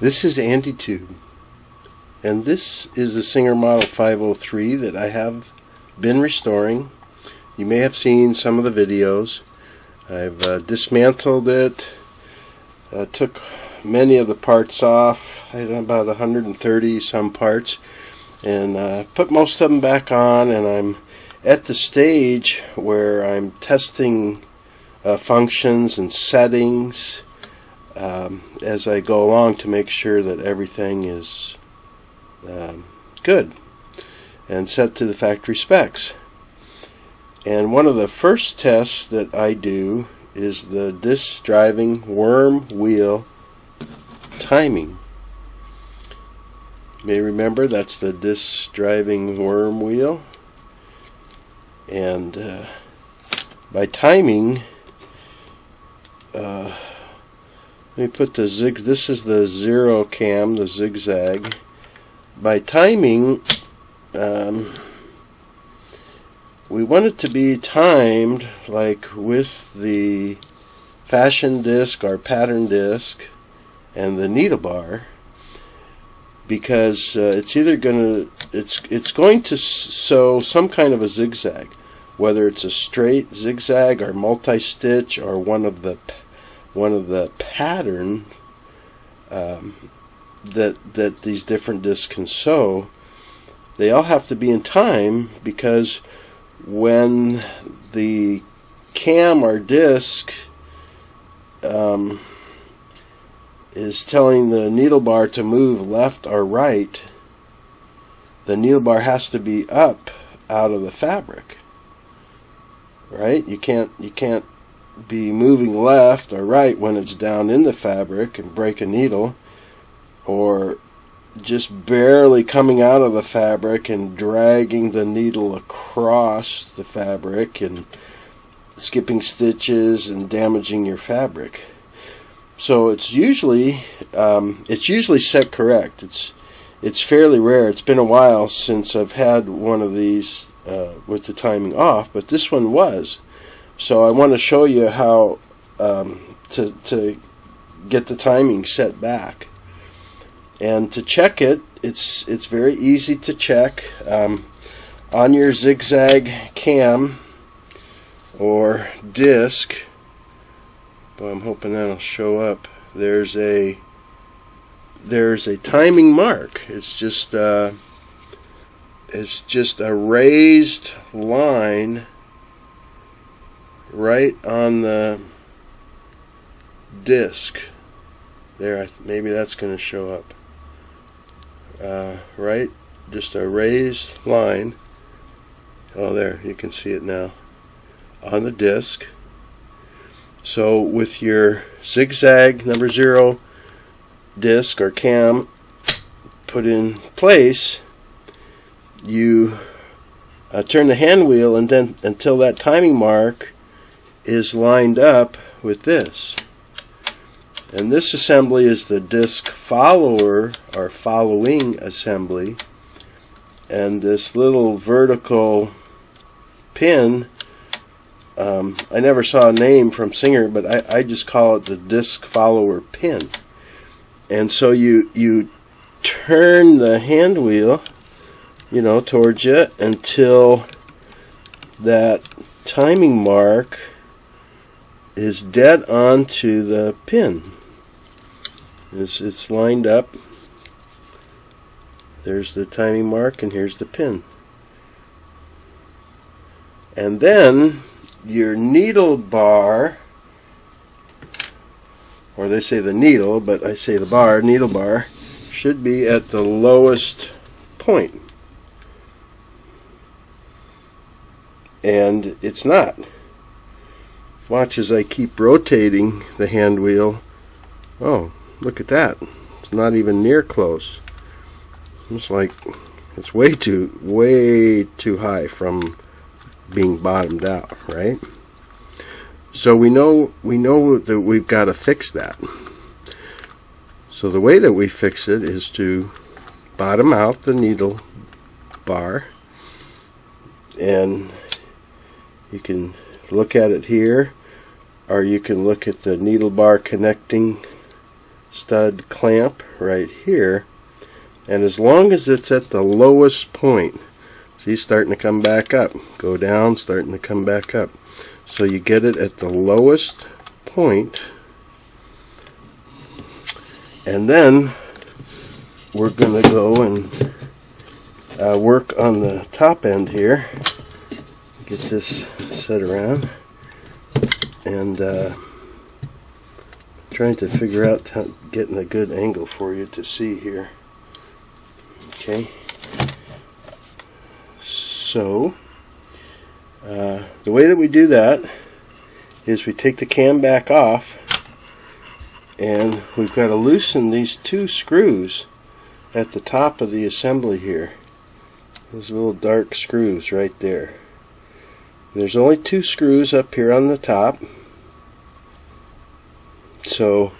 This is Andy Tube, and this is a Singer Model 503 that I have been restoring. You may have seen some of the videos. I've dismantled it, took many of the parts off. I had about 130 some parts, and put most of them back on, and I'm at the stage where I'm testing functions and settings as I go along to make sure that everything is good and set to the factory specs. And one of the first tests that I do is the disc driving worm wheel timing. You may remember that's the disc driving worm wheel, and by timing, let me put the this is the zero cam, the zigzag. By timing, we want it to be timed like with the fashion disc or pattern disc and the needle bar, because it's either going to sew some kind of a zigzag, whether it's a straight zigzag or multi-stitch or one of the pattern that these different discs can sew. They all have to be in time, because when the cam or disc is telling the needle bar to move left or right, the needle bar has to be up out of the fabric, right? You can't be moving left or right when it's down in the fabric and break a needle, or just barely coming out of the fabric and dragging the needle across the fabric and skipping stitches and damaging your fabric. So it's usually set correct. It's fairly rare. It's been a while since I've had one of these with the timing off, but this one was. So I want to show you how to get the timing set back. And to check it, it's very easy to check. On your zigzag cam or disc, I'm hoping that'll show up. There's a timing mark. It's just a raised line right on the disc. There, maybe that's going to show up. Right, just a raised line. Oh, there, you can see it now on the disc. So with your zigzag number 0 disc or cam put in place, you turn the hand wheel, and then until that timing mark is lined up with this. And this assembly is the disc follower or following assembly, and this little vertical pin, I never saw a name from Singer, but I just call it the disc follower pin. And so you turn the hand wheel, towards you until that timing mark is dead onto the pin. It's lined up. There's the timing mark, and here's the pin. And then your needle bar, or they say the needle, but I say the bar, needle bar, should be at the lowest point. And it's not. Watch as I keep rotating the hand wheel. Oh, look at that. It's not even near close. It's like it's way too high from being bottomed out, right? So we know that we've got to fix that. So the way that we fix it is to bottom out the needle bar, and you can look at it here, or you can look at the needle bar connecting stud clamp right here, and as long as it's at the lowest point, see, starting to come back up, go down, starting to come back up, so you get it at the lowest point, and then we're going to go and work on the top end here. Get this set around, and trying to figure out getting a good angle for you to see here. Okay, so the way that we do that is we take the cam back off, and we've got to loosen these two screws at the top of the assembly here. Those little dark screws right there. There's only two screws up here on the top, so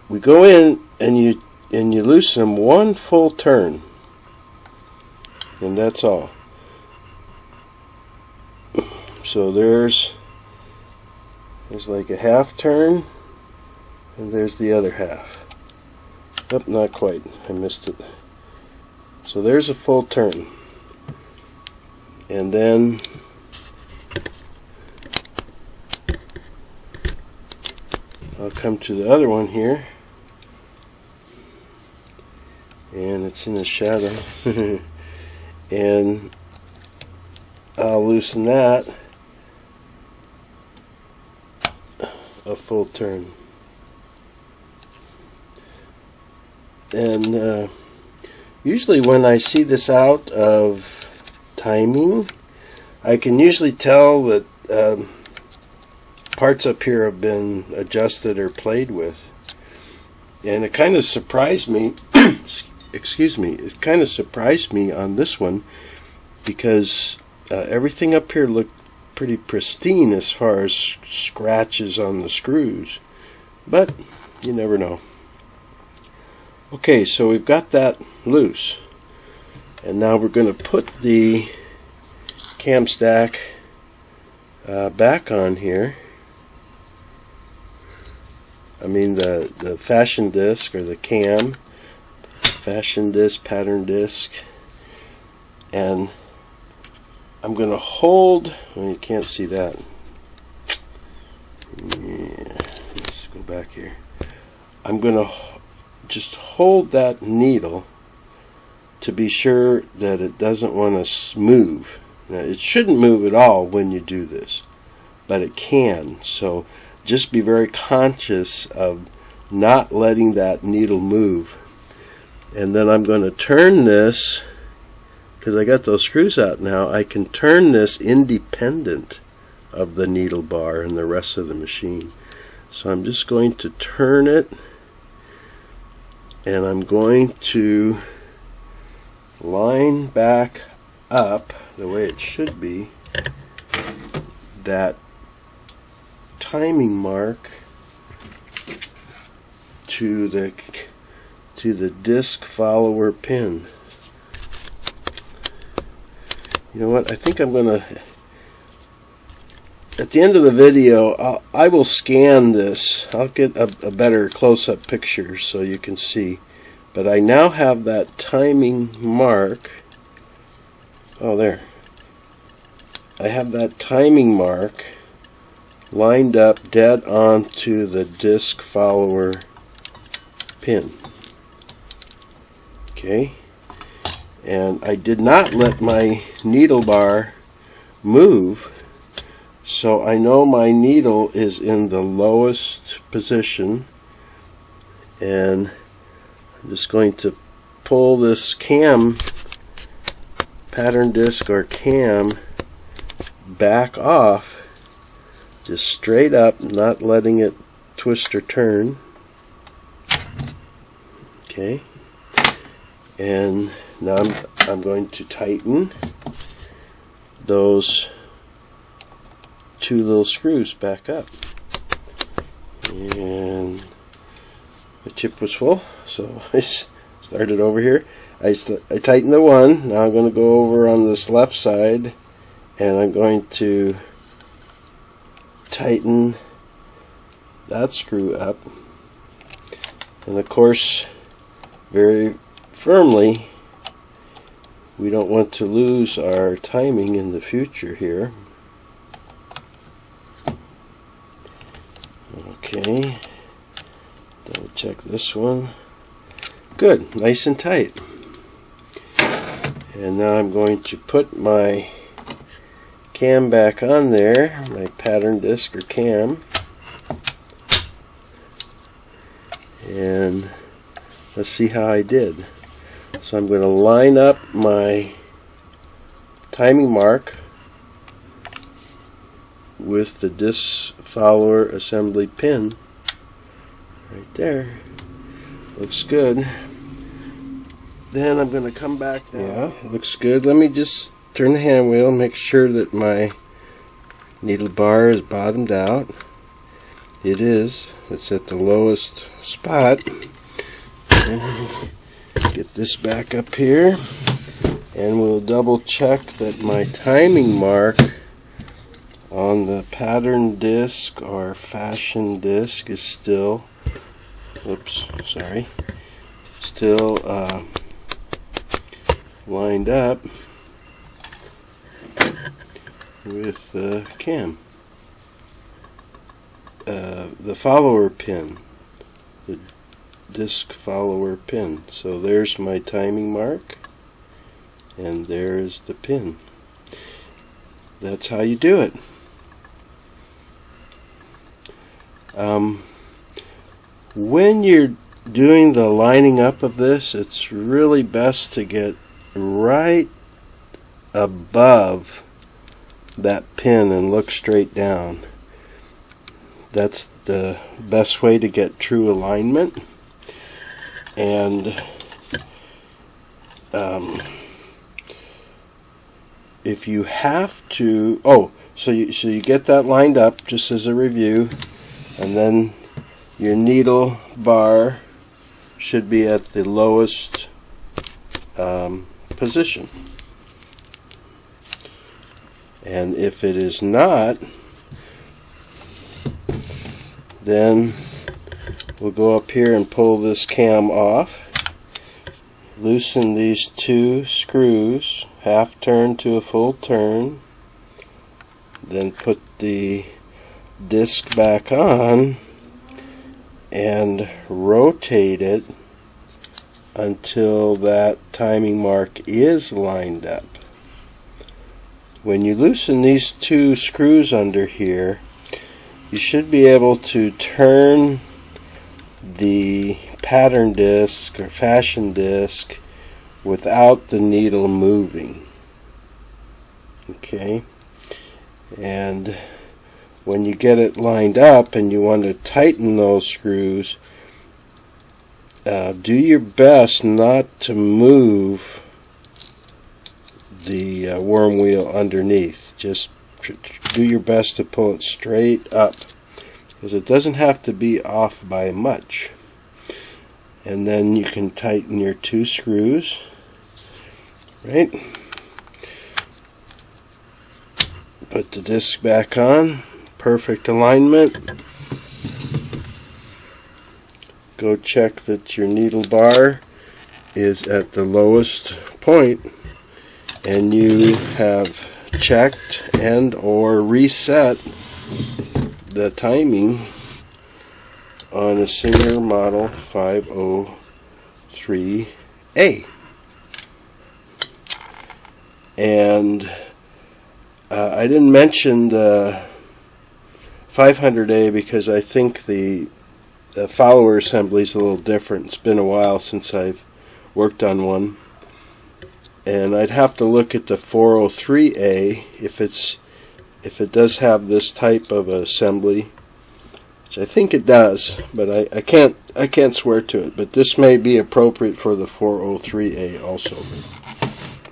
we go in and you loosen them one full turn, and that's all. So there's like a half turn, and there's the other half. Oh, not quite, I missed it. So there's a full turn, and then I'll come to the other one here, and it's in the shadow, and I'll loosen that a full turn. And usually when I see this out of timing, I can usually tell that parts up here have been adjusted or played with. And it kind of surprised me, excuse me, it kind of surprised me on this one, because everything up here looked pretty pristine as far as scratches on the screws, but you never know. Okay, so we've got that loose, and now we're going to put the cam stack back on here. I mean the fashion disc, or the cam, fashion disc, pattern disc, and I'm going to hold, well, you can't see that. Yeah, let's go back here. I'm going to just hold that needle to be sure that it doesn't want to move. Now, it shouldn't move at all when you do this, but it can. So just be very conscious of not letting that needle move. And then I'm going to turn this, because I got those screws out now, I can turn this independent of the needle bar and the rest of the machine. So I'm just going to turn it, and I'm going to line back up the way it should be that timing mark to the disc follower pin. You know what, I think I'm going to, at the end of the video, I will scan this. I'll get a better close-up picture so you can see. But I now have that timing mark. Oh, there. I have that timing mark lined up dead onto the disc follower pin. Okay. And I did not let my needle bar move, so I know my needle is in the lowest position, and I'm just going to pull this cam, pattern disc or cam, back off, just straight up, not letting it twist or turn. Okay, and now I'm going to tighten those two little screws back up. And the chip was full, so I started over here. I tightened the one. Now I'm going to go over on this left side, and I'm going to tighten that screw up. And of course, very firmly, we don't want to lose our timing in the future here. Okay, double check this one. Good, nice and tight. And now I'm going to put my cam back on there, my pattern disc or cam. And let's see how I did. So I'm going to line up my timing mark with the disc follower assembly pin right there. Looks good. Then I'm going to come back down. Yeah, it looks good. Let me just turn the hand wheel, make sure that my needle bar is bottomed out. It is. It's at the lowest spot. And get this back up here, and we'll double check that my timing mark on the pattern disc or fashion disc is still, still lined up with the cam, the follower pin, the disc follower pin. So there's my timing mark, and there's the pin. That's how you do it. When you're doing the lining up of this, it's really best to get right above that pin and look straight down. That's the best way to get true alignment. And if you have to, so you get that lined up just as a review, and then your needle bar should be at the lowest position. And if it is not, then we'll go up here and pull this cam off, loosen these two screws, half turn to a full turn, then put the disc back on and rotate it until that timing mark is lined up. When you loosen these two screws under here, you should be able to turn the pattern disc or fashion disc without the needle moving. Okay, and when you get it lined up and you want to tighten those screws, do your best not to move the worm wheel underneath. Just do your best to pull it straight up, because it doesn't have to be off by much. And then you can tighten your two screws, right? Put the disc back on, perfect alignment. Go check that your needle bar is at the lowest point, and you have checked and or reset the timing on a Singer model 503A. And I didn't mention the 500A because I think the follower assembly is a little different. It's been a while since I've worked on one, and I'd have to look at the 403A if it does have this type of assembly, which I think it does, but I can't swear to it. But this may be appropriate for the 403A also.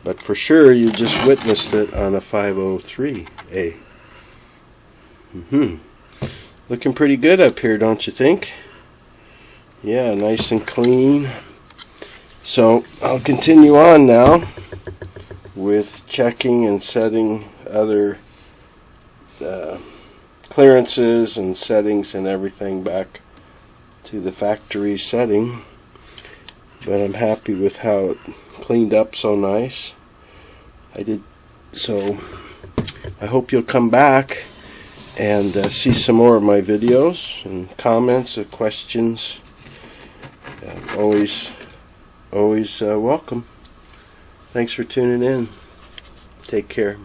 But for sure, you just witnessed it on a 503A. Looking pretty good up here, don't you think? Yeah, nice and clean. So I'll continue on now with checking and setting other clearances and settings and everything back to to the factory setting, but I'm happy with how it cleaned up so nice. So I hope you'll come back and see some more of my videos, and comments or questions. Always welcome. Thanks for tuning in. Take care.